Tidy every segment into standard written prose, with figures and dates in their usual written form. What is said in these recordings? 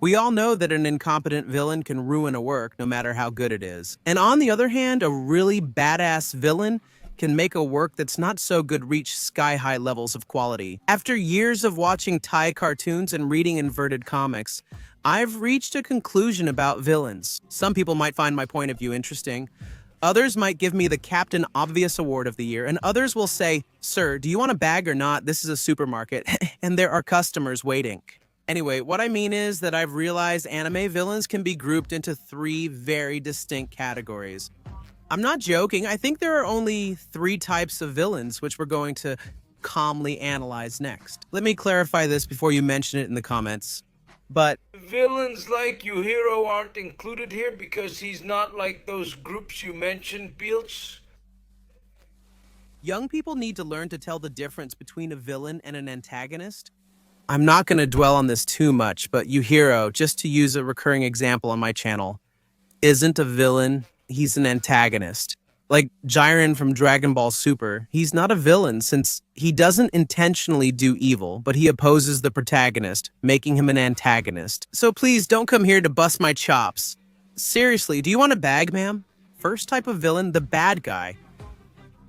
We all know that an incompetent villain can ruin a work no matter how good it is. And on the other hand, a really badass villain can make a work that's not so good reach sky-high levels of quality. After years of watching Thai cartoons and reading inverted comics, I've reached a conclusion about villains. Some people might find my point of view interesting. Others might give me the Captain Obvious Award of the Year, and others will say, "Sir, do you want a bag or not? This is a supermarket, and there are customers waiting." Anyway, what I mean is that I've realized anime villains can be grouped into three very distinct categories. I'm not joking, I think there are only three types of villains, which we're going to calmly analyze next. Let me clarify this before you mention it in the comments. But Villains like Yuhiro aren't included here because he's not like those groups you mentioned, Beals. young people need to learn to tell the difference between a villain and an antagonist. I'm not going to dwell on this too much, but Yuhiro, just to use a recurring example on my channel, isn't a villain, he's an antagonist. Like Jiren from Dragon Ball Super, he's not a villain since he doesn't intentionally do evil, but he opposes the protagonist, making him an antagonist. So please don't come here to bust my chops. Seriously, do you want a bag, ma'am? First type of villain, the bad guy.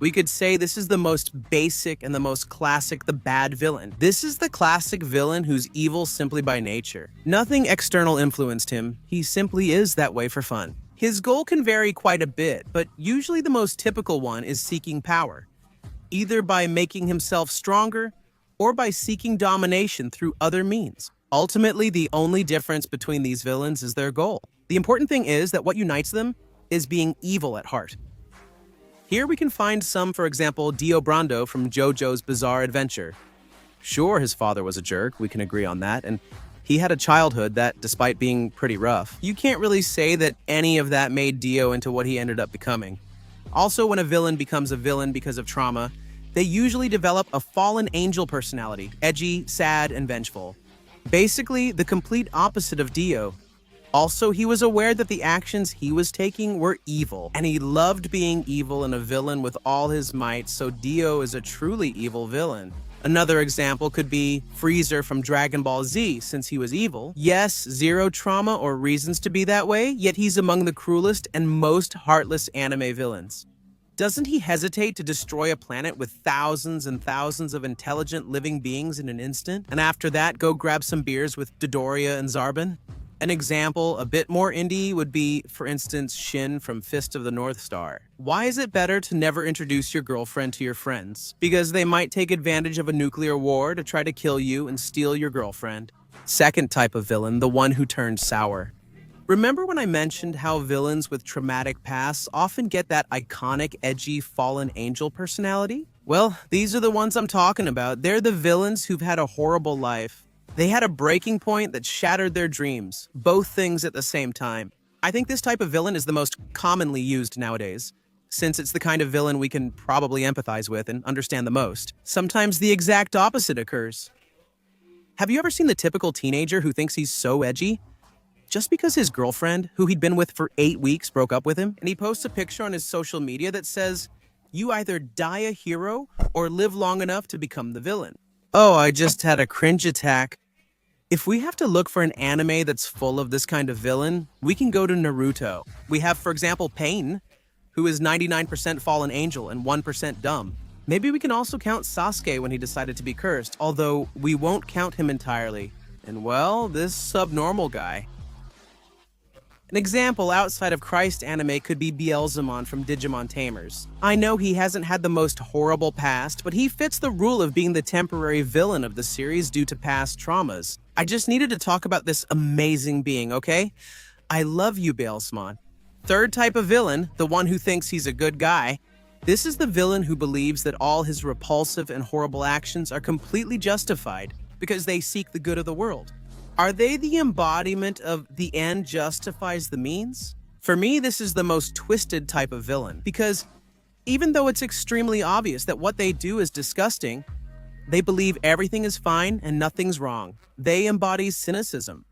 We could say this is the most basic and the most classic, the bad villain. This is the classic villain who's evil simply by nature. Nothing external influenced him, he simply is that way for fun. His goal can vary quite a bit, but usually the most typical one is seeking power, either by making himself stronger or by seeking domination through other means. Ultimately, the only difference between these villains is their goal. The important thing is that what unites them is being evil at heart. Here we can find some, for example, Dio Brando from JoJo's Bizarre Adventure. Sure, his father was a jerk, we can agree on that, and he had a childhood that, despite being pretty rough, you can't really say that any of that made Dio into what he ended up becoming. Also, when a villain becomes a villain because of trauma, they usually develop a fallen angel personality, edgy, sad, and vengeful. Basically, the complete opposite of Dio. Also, he was aware that the actions he was taking were evil, and he loved being evil and a villain with all his might, so Dio is a truly evil villain. Another example could be Freezer from Dragon Ball Z, since he was evil. Yes, zero trauma or reasons to be that way, yet he's among the cruelest and most heartless anime villains. Doesn't he hesitate to destroy a planet with thousands and thousands of intelligent living beings in an instant, and after that go grab some beers with Dodoria and Zarbon? An example, a bit more indie, would be, for instance, Shin from Fist of the North Star. Why is it better to never introduce your girlfriend to your friends? Because they might take advantage of a nuclear war to try to kill you and steal your girlfriend. Second type of villain, the one who turns sour. Remember when I mentioned how villains with traumatic pasts often get that iconic, edgy, fallen angel personality? Well, these are the ones I'm talking about. They're the villains who've had a horrible life. They had a breaking point that shattered their dreams, both things at the same time. I think this type of villain is the most commonly used nowadays, since it's the kind of villain we can probably empathize with and understand the most. Sometimes the exact opposite occurs. Have you ever seen the typical teenager who thinks he's so edgy? Just because his girlfriend, who he'd been with for 8 weeks, broke up with him, and he posts a picture on his social media that says, "You either die a hero or live long enough to become the villain." Oh, I just had a cringe attack. If we have to look for an anime that's full of this kind of villain, we can go to Naruto. We have, for example, Pain, who is 99% fallen angel and 1% dumb. Maybe we can also count Sasuke when he decided to be cursed, although we won't count him entirely. And well, this subnormal guy. An example outside of Christ anime could be Beelzemon from Digimon Tamers. I know he hasn't had the most horrible past, but he fits the rule of being the temporary villain of the series due to past traumas. I just needed to talk about this amazing being, okay? I love you, Beelzemon. Third type of villain, the one who thinks he's a good guy. This is the villain who believes that all his repulsive and horrible actions are completely justified because they seek the good of the world. Are they the embodiment of the end justifies the means? For me, this is the most twisted type of villain, because even though it's extremely obvious that what they do is disgusting, they believe everything is fine and nothing's wrong. They embody cynicism.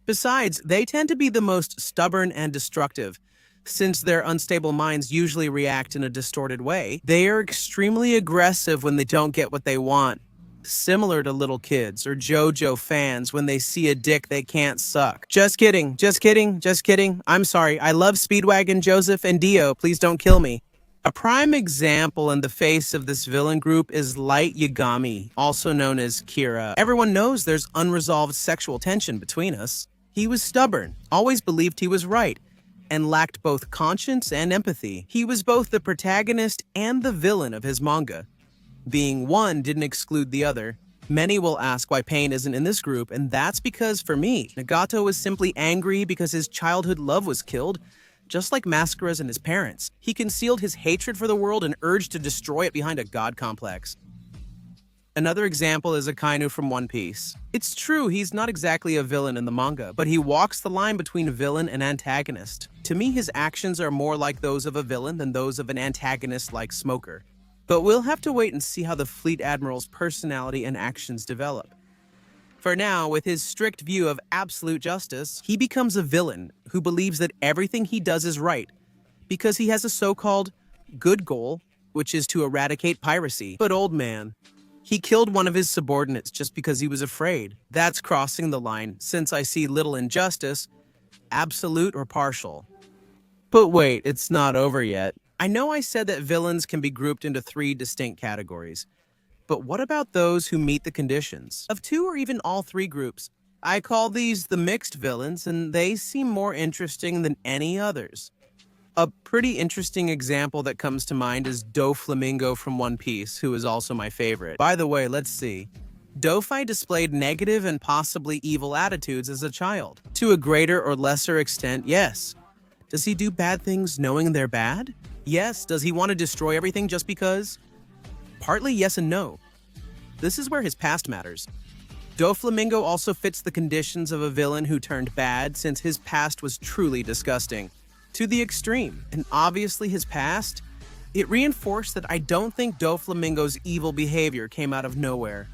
Besides, they tend to be the most stubborn and destructive. Since their unstable minds usually react in a distorted way, they are extremely aggressive when they don't get what they want. Similar to little kids or JoJo fans when they see a dick they can't suck. Just kidding, just kidding, just kidding. I'm sorry, I love Speedwagon, Joseph, and Dio. Please don't kill me. A prime example in the face of this villain group is Light Yagami, also known as Kira. Everyone knows there's unresolved sexual tension between us. He was stubborn, always believed he was right, and lacked both conscience and empathy. He was both the protagonist and the villain of his manga. Being one didn't exclude the other. Many will ask why Pain isn't in this group, and that's because, for me, Nagato was simply angry because his childhood love was killed, just like Mascara's and his parents. He concealed his hatred for the world and urged to destroy it behind a god complex. Another example is Akainu from One Piece. It's true he's not exactly a villain in the manga, but he walks the line between villain and antagonist. To me, his actions are more like those of a villain than those of an antagonist like Smoker. But we'll have to wait and see how the Fleet Admiral's personality and actions develop. For now, with his strict view of absolute justice, he becomes a villain who believes that everything he does is right because he has a so-called good goal, which is to eradicate piracy. But old man, he killed one of his subordinates just because he was afraid. That's crossing the line, since I see little injustice, absolute or partial. But wait, it's not over yet. I know I said that villains can be grouped into 3 distinct categories. But what about those who meet the conditions of 2 or even all 3 groups? I call these the mixed villains, and they seem more interesting than any others. A pretty interesting example that comes to mind is Doflamingo from One Piece, who is also my favorite. By the way, let's see. Dofai displayed negative and possibly evil attitudes as a child. To a greater or lesser extent, yes. Does he do bad things knowing they're bad? Yes. Does he want to destroy everything just because? Partly yes and no. This is where his past matters. Doflamingo also fits the conditions of a villain who turned bad, since his past was truly disgusting. To the extreme, and obviously his past, it reinforced that I don't think Doflamingo's evil behavior came out of nowhere.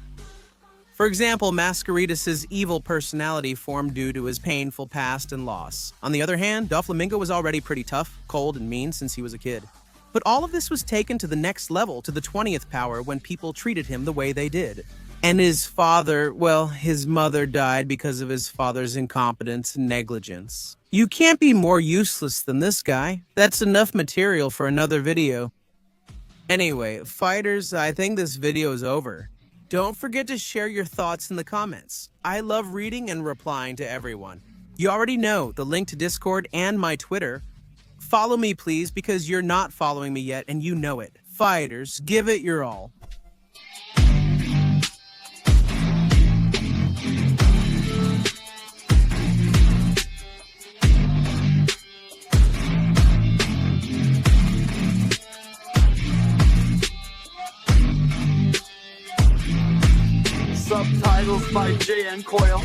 For example, Mascaridas's evil personality formed due to his painful past and loss. On the other hand, Doflamingo was already pretty tough, cold, and mean since he was a kid. But all of this was taken to the next level, to the 20th power, when people treated him the way they did. And his father, well, his mother died because of his father's incompetence and negligence. You can't be more useless than this guy. That's enough material for another video. Anyway, fighters, I think this video is over. Don't forget to share your thoughts in the comments. I love reading and replying to everyone. You already know the link to Discord and my Twitter. Follow me, please, because you're not following me yet, and you know it. Fighters, give it your all. Subtitles by J.N. Coyle.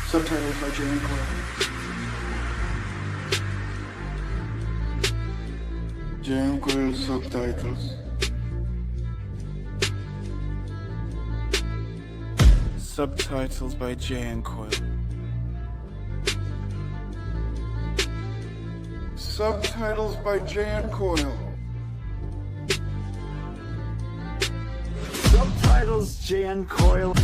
Subtitles by J.N. Coyle. J.N. Coyle subtitles. Subtitles by J.N. Coyle. Subtitles by J.N. Coyle. Subtitles J.N. Coyle.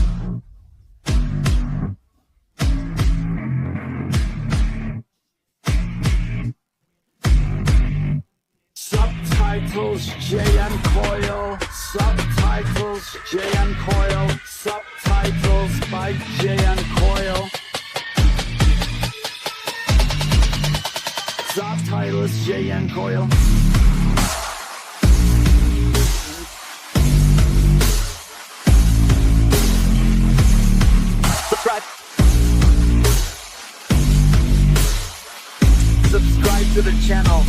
Subtitles J.N. Coyle. Subtitles J.N. Coyle. Subtitles by J.N. Coyle. Subtitles J.N. Coyle. Subscribe to the channel.